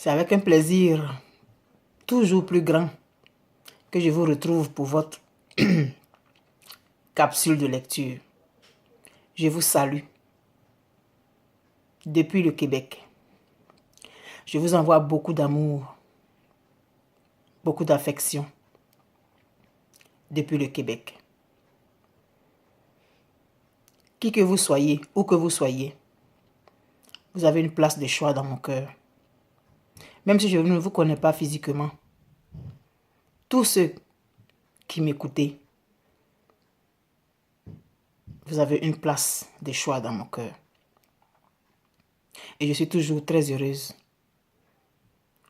C'est avec un plaisir toujours plus grand que je vous retrouve pour votre capsule de lecture. Je vous salue depuis le Québec. Je vous envoie beaucoup d'amour, beaucoup d'affection depuis le Québec. Qui que vous soyez, où que vous soyez, vous avez une place de choix dans mon cœur. Même si je ne vous connais pas physiquement, tous ceux qui m'écoutez, vous avez une place de choix dans mon cœur. Et je suis toujours très heureuse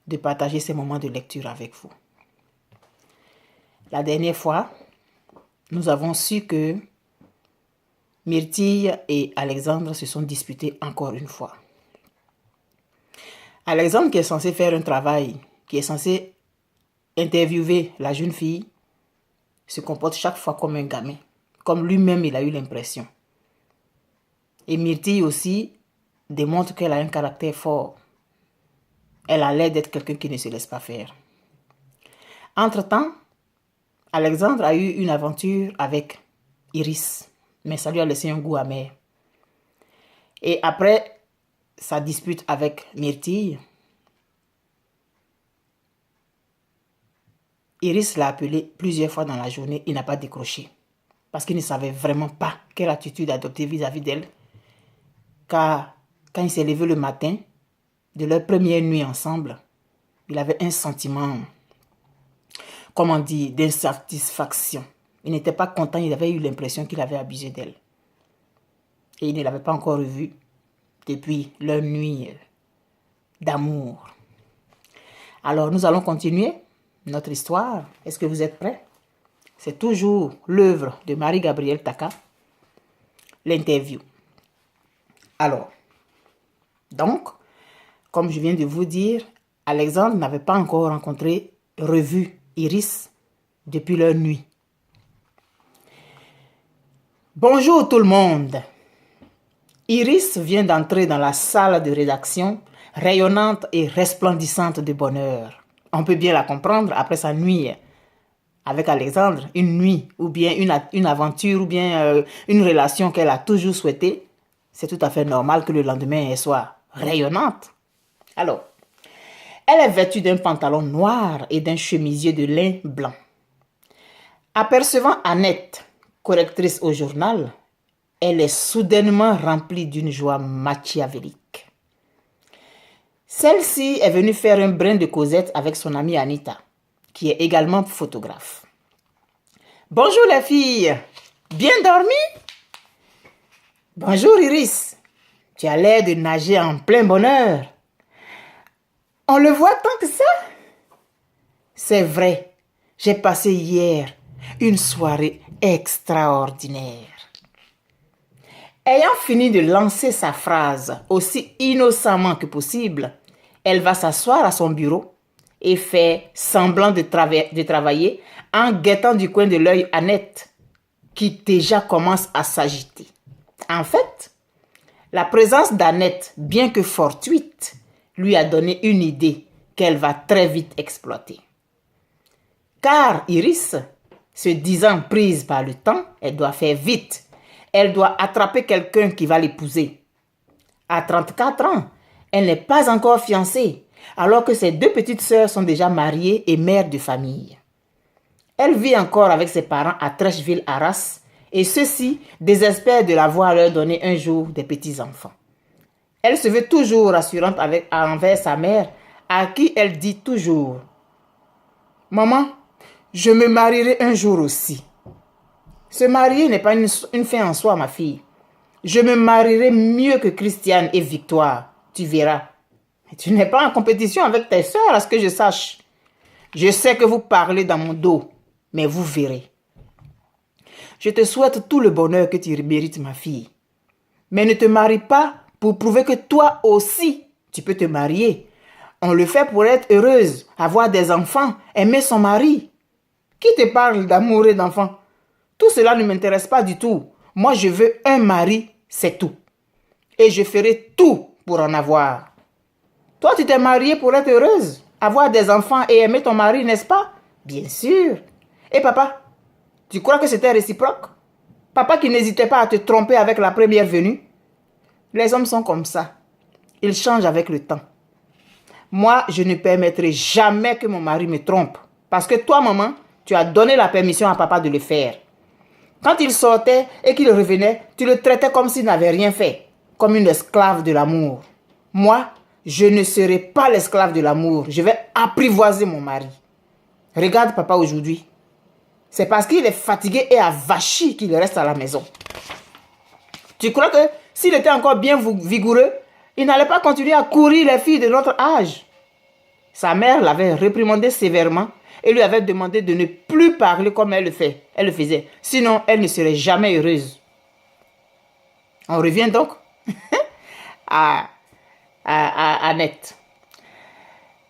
de partager ces moments de lecture avec vous. La dernière fois, nous avons su que Myrtille et Alexandre se sont disputés encore une fois. Alexandre, qui est censé faire un travail, qui est censé interviewer la jeune fille, se comporte chaque fois comme un gamin, comme lui-même il a eu l'impression. Et Myrtille aussi démontre qu'elle a un caractère fort. Elle a l'air d'être quelqu'un qui ne se laisse pas faire. Entre-temps, Alexandre a eu une aventure avec Iris, mais ça lui a laissé un goût amer. Et après sa dispute avec Myrtille, Iris l'a appelé plusieurs fois dans la journée, il n'a pas décroché. Parce qu'il ne savait vraiment pas quelle attitude adopter vis-à-vis d'elle. Car quand il s'est levé le matin, de leur première nuit ensemble, il avait un sentiment, comment dire, d'insatisfaction. Il n'était pas content, il avait eu l'impression qu'il avait abusé d'elle. Et il ne l'avait pas encore revue depuis leur nuit d'amour. Alors nous allons continuer notre histoire. Est-ce que vous êtes prêts? C'est toujours l'œuvre de Marie-Gabrielle Taka, l'interview. Alors, donc, comme je viens de vous dire, Alexandre n'avait pas encore revu Iris depuis leur nuit. Bonjour tout le monde. Iris vient d'entrer dans la salle de rédaction, rayonnante et resplendissante de bonheur. On peut bien la comprendre après sa nuit avec Alexandre, une nuit ou bien une aventure ou bien une relation qu'elle a toujours souhaitée. C'est tout à fait normal que le lendemain elle soit rayonnante. Alors, elle est vêtue d'un pantalon noir et d'un chemisier de lin blanc. Apercevant Annette, correctrice au journal, elle est soudainement remplie d'une joie machiavélique. Celle-ci est venue faire un brin de causette avec son amie Anita, qui est également photographe. Bonjour les filles, bien dormi? Bonjour Iris, tu as l'air de nager en plein bonheur. On le voit tant que ça? C'est vrai, j'ai passé hier une soirée extraordinaire. Ayant fini de lancer sa phrase aussi innocemment que possible, elle va s'asseoir à son bureau et fait semblant de travailler en guettant du coin de l'œil Annette, qui déjà commence à s'agiter. En fait, la présence d'Annette, bien que fortuite, lui a donné une idée qu'elle va très vite exploiter. Car Iris, se disant prise par le temps, elle doit faire vite. Elle doit attraper quelqu'un qui va l'épouser. À 34 ans, elle n'est pas encore fiancée, alors que ses deux petites sœurs sont déjà mariées et mères de famille. Elle vit encore avec ses parents à Trècheville-Arras et ceux-ci désespèrent de la voir leur donner un jour des petits-enfants. Elle se veut toujours rassurante envers sa mère, à qui elle dit toujours « Maman, je me marierai un jour aussi. » Se marier n'est pas une fin en soi, ma fille. Je me marierai mieux que Christiane et Victoire, tu verras. Tu n'es pas en compétition avec tes sœurs, à ce que je sache. Je sais que vous parlez dans mon dos, mais vous verrez. Je te souhaite tout le bonheur que tu mérites, ma fille. Mais ne te marie pas pour prouver que toi aussi, tu peux te marier. On le fait pour être heureuse, avoir des enfants, aimer son mari. Qui te parle d'amour et d'enfants? Tout cela ne m'intéresse pas du tout. Moi, je veux un mari, c'est tout. Et je ferai tout pour en avoir. Toi, tu t'es mariée pour être heureuse, avoir des enfants et aimer ton mari, n'est-ce pas? Bien sûr. Et papa, tu crois que c'était réciproque? Papa qui n'hésitait pas à te tromper avec la première venue? Les hommes sont comme ça. Ils changent avec le temps. Moi, je ne permettrai jamais que mon mari me trompe. Parce que toi, maman, tu as donné la permission à papa de le faire. Quand il sortait et qu'il revenait, tu le traitais comme s'il n'avait rien fait, comme une esclave de l'amour. Moi, je ne serai pas l'esclave de l'amour. Je vais apprivoiser mon mari. Regarde papa aujourd'hui. C'est parce qu'il est fatigué et avachi qu'il reste à la maison. Tu crois que s'il était encore bien vigoureux, il n'allait pas continuer à courir les filles de notre âge? Sa mère l'avait réprimandé sévèrement et lui avait demandé de ne plus parler comme elle le faisait. Sinon, elle ne serait jamais heureuse. On revient donc à Annette.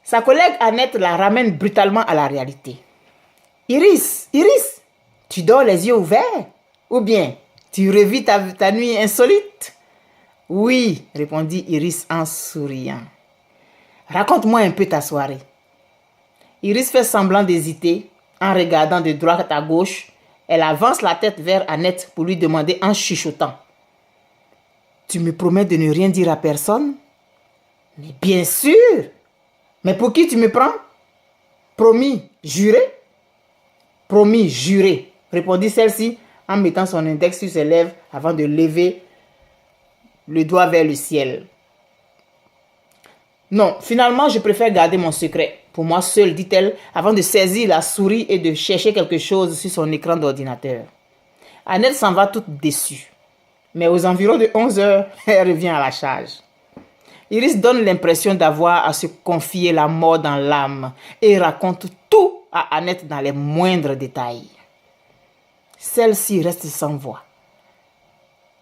Sa collègue Annette la ramène brutalement à la réalité. Iris, tu dors les yeux ouverts? Ou bien tu revis ta nuit insolite? Oui, répondit Iris en souriant. Raconte-moi un peu ta soirée. Iris fait semblant d'hésiter en regardant de droite à gauche. Elle avance la tête vers Annette pour lui demander en chuchotant. Tu me promets de ne rien dire à personne? Mais bien sûr! Mais pour qui tu me prends? Promis, juré? Promis, juré, répondit celle-ci en mettant son index sur ses lèvres avant de lever le doigt vers le ciel. Non, finalement, je préfère garder mon secret. Pour moi seule, dit-elle, avant de saisir la souris et de chercher quelque chose sur son écran d'ordinateur. Annette s'en va toute déçue. Mais aux environs de 11 heures, elle revient à la charge. Iris donne l'impression d'avoir à se confier la mort dans l'âme et raconte tout à Annette dans les moindres détails. Celle-ci reste sans voix.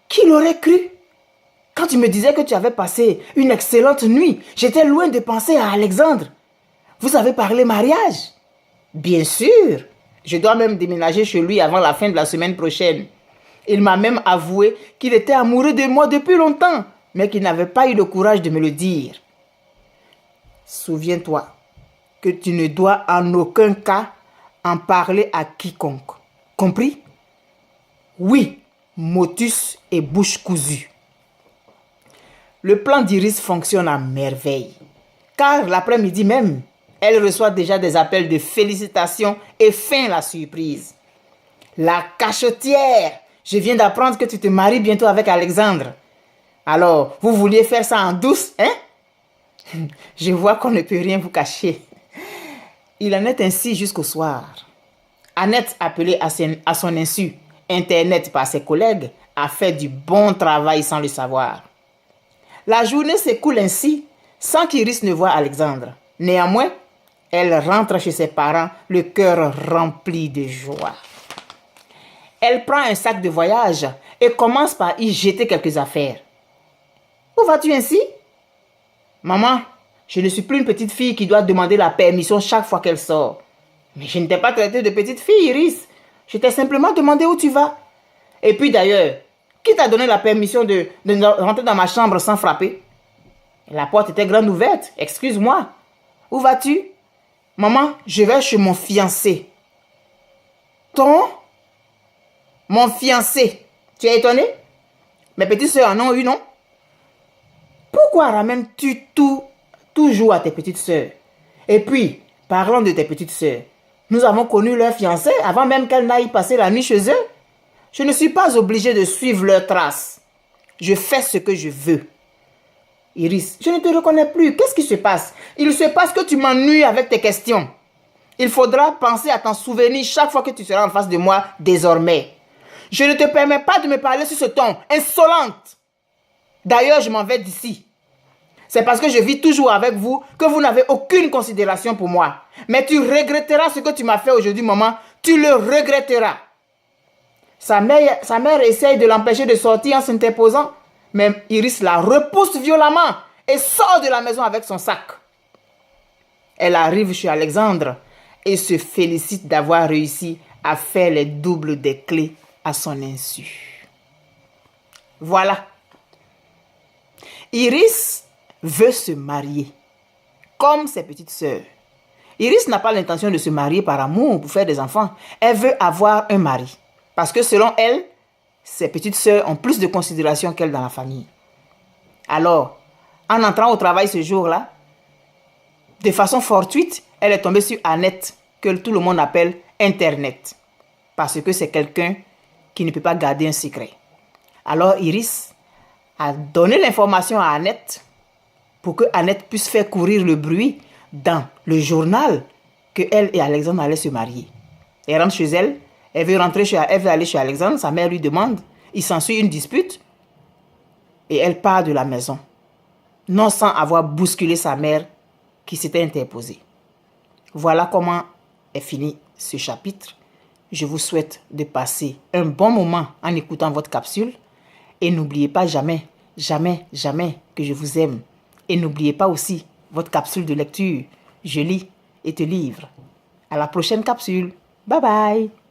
Qui l'aurait cru? Quand tu me disais que tu avais passé une excellente nuit, j'étais loin de penser à Alexandre. Vous avez parlé mariage? Bien sûr. Je dois même déménager chez lui avant la fin de la semaine prochaine. Il m'a même avoué qu'il était amoureux de moi depuis longtemps, mais qu'il n'avait pas eu le courage de me le dire. Souviens-toi que tu ne dois en aucun cas en parler à quiconque. Compris? Oui, motus et bouche cousue. Le plan d'Iris fonctionne à merveille, car l'après-midi même, elle reçoit déjà des appels de félicitations et feint la surprise. La cachetière, je viens d'apprendre que tu te maries bientôt avec Alexandre. Alors, vous vouliez faire ça en douce, hein? Je vois qu'on ne peut rien vous cacher. Il en est ainsi jusqu'au soir. Annette, appelée à son insu Internet par ses collègues, a fait du bon travail sans le savoir. La journée s'écoule ainsi, sans qu'Iris ne voie Alexandre. Néanmoins, elle rentre chez ses parents, le cœur rempli de joie. Elle prend un sac de voyage et commence par y jeter quelques affaires. Où vas-tu ainsi? Maman, je ne suis plus une petite fille qui doit demander la permission chaque fois qu'elle sort. Mais je ne t'ai pas traité de petite fille, Iris. Je t'ai simplement demandé où tu vas. Et puis d'ailleurs, qui t'a donné la permission de rentrer dans ma chambre sans frapper? La porte était grande ouverte, excuse-moi. Où vas-tu? Maman, je vais chez mon fiancé. Mon fiancé. Tu es étonné? Mes petites sœurs en ont eu, non? Pourquoi ramènes-tu toujours à tes petites sœurs? Et puis, parlant de tes petites sœurs, nous avons connu leur fiancé avant même qu'elles n'aillent passer la nuit chez eux. Je ne suis pas obligée de suivre leurs traces. Je fais ce que je veux. Iris, je ne te reconnais plus. Qu'est-ce qui se passe? Il se passe que tu m'ennuies avec tes questions. Il faudra penser à t'en souvenir chaque fois que tu seras en face de moi désormais. Je ne te permets pas de me parler sur ce ton. Insolente! D'ailleurs, je m'en vais d'ici. C'est parce que je vis toujours avec vous que vous n'avez aucune considération pour moi. Mais tu regretteras ce que tu m'as fait aujourd'hui, maman. Tu le regretteras. Sa mère essaye de l'empêcher de sortir en s'interposant. Mais Iris la repousse violemment et sort de la maison avec son sac. Elle arrive chez Alexandre et se félicite d'avoir réussi à faire les doubles des clés à son insu. Voilà. Iris veut se marier. comme ses petites sœurs. Iris n'a pas l'intention de se marier par amour pour faire des enfants. Elle veut avoir un mari. Parce que selon elle, ses petites sœurs ont plus de considération qu'elle dans la famille. Alors, en entrant au travail ce jour-là, de façon fortuite, elle est tombée sur Annette, que tout le monde appelle Internet. Parce que c'est quelqu'un qui ne peut pas garder un secret. Alors Iris a donné l'information à Annette pour que Annette puisse faire courir le bruit dans le journal que elle et Alexandre allaient se marier. Elle rentre chez elle, elle veut aller chez Alexandre, sa mère lui demande, il s'ensuit une dispute et elle part de la maison, non sans avoir bousculé sa mère qui s'était interposée. Voilà comment est fini ce chapitre. Je vous souhaite de passer un bon moment en écoutant votre capsule et n'oubliez pas jamais, jamais, jamais que je vous aime. Et n'oubliez pas aussi votre capsule de lecture. Je lis et te livre. À la prochaine capsule. Bye bye.